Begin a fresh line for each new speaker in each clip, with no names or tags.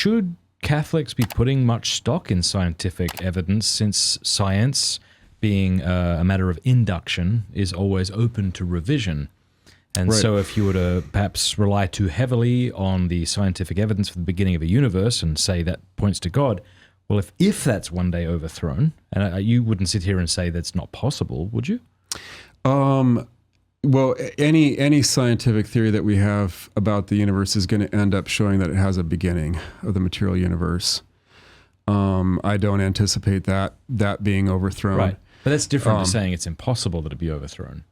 should Catholics be putting much stock in scientific evidence, since science, being a matter of induction, is always open to revision? And
Right.
so if you were to perhaps rely too heavily on the scientific evidence for the beginning of a universe and say that points to God, well, if that's one day overthrown, and you wouldn't sit here and say that's not possible, would you?
Well, any scientific theory that we have about the universe is going to end up showing that it has a beginning of the material universe. I don't anticipate that being overthrown.
Right. But that's different to saying it's impossible that it be overthrown.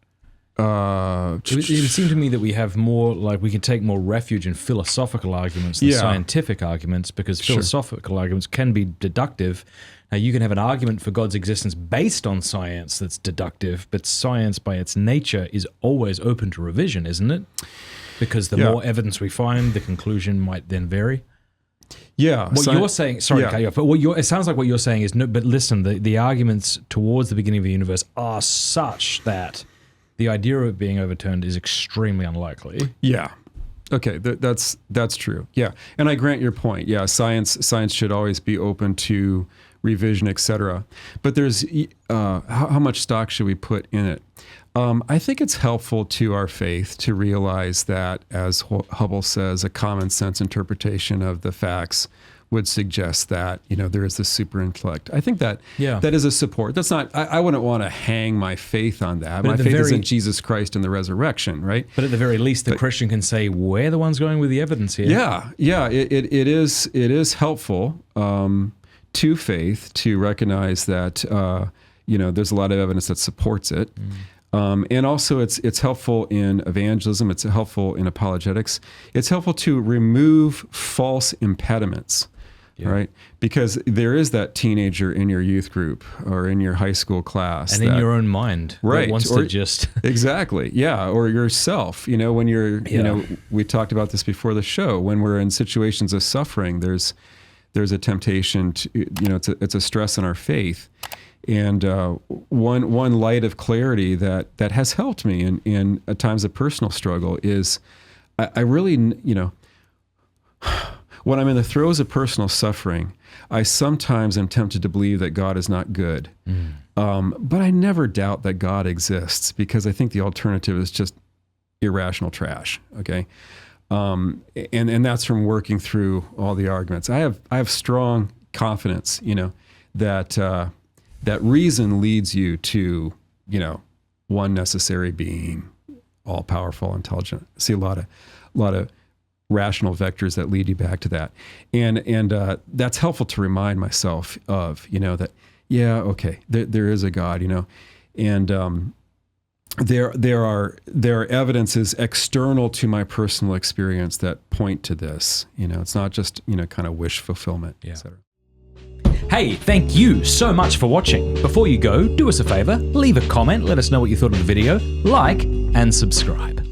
It would seem to me that we have more, like, we can take more refuge in philosophical arguments than scientific arguments, because philosophical arguments can be deductive. Now, you can have an argument for God's existence based on science that's deductive, but science by its nature is always open to revision, isn't it? Because the more evidence we find, the conclusion might then vary.
Yeah.
What you're saying, sorry to cut you off, but it sounds like what you're saying is, no, but listen, the arguments towards the beginning of the universe are such that the idea of it being overturned is extremely unlikely.
Yeah. Okay, that's true. Yeah, and I grant your point. Yeah, science should always be open to revision, etc. But there's how much stock should we put in it? I think it's helpful to our faith to realize that, as Hubble says, a common sense interpretation of the facts would suggest that, there is this super intellect. I think that that is a support. That's not, I wouldn't want to hang my faith on that.
But
my faith is in Jesus Christ and the resurrection, right?
But at the very least, the Christian can say, we're the ones going with the evidence here.
Yeah, it is helpful to faith to recognize that, there's a lot of evidence that supports it. And also it's helpful in evangelism. It's helpful in apologetics. It's helpful to remove false impediments. Yeah. Right? Because there is that teenager in your youth group or in your high school class.
And in your own mind.
Right.
That wants to just...
Exactly. Yeah. Or yourself. When you're, we talked about this before the show, when we're in situations of suffering, there's a temptation to, it's a stress on our faith. And one light of clarity that has helped me in times of personal struggle is I really, when I'm in the throes of personal suffering, I sometimes am tempted to believe that God is not good. But I never doubt that God exists, because I think the alternative is just irrational trash, okay? And that's from working through all the arguments. I have strong confidence, that reason leads you to, one necessary being, all-powerful, intelligent. I see a lot of rational vectors that lead you back to that. And that's helpful to remind myself of, that, okay, there is a God, and there are evidences external to my personal experience that point to this. It's not just, kind of wish fulfillment, et cetera.
Hey, thank you so much for watching. Before you go, do us a favor, leave a comment, let us know what you thought of the video, like, and subscribe.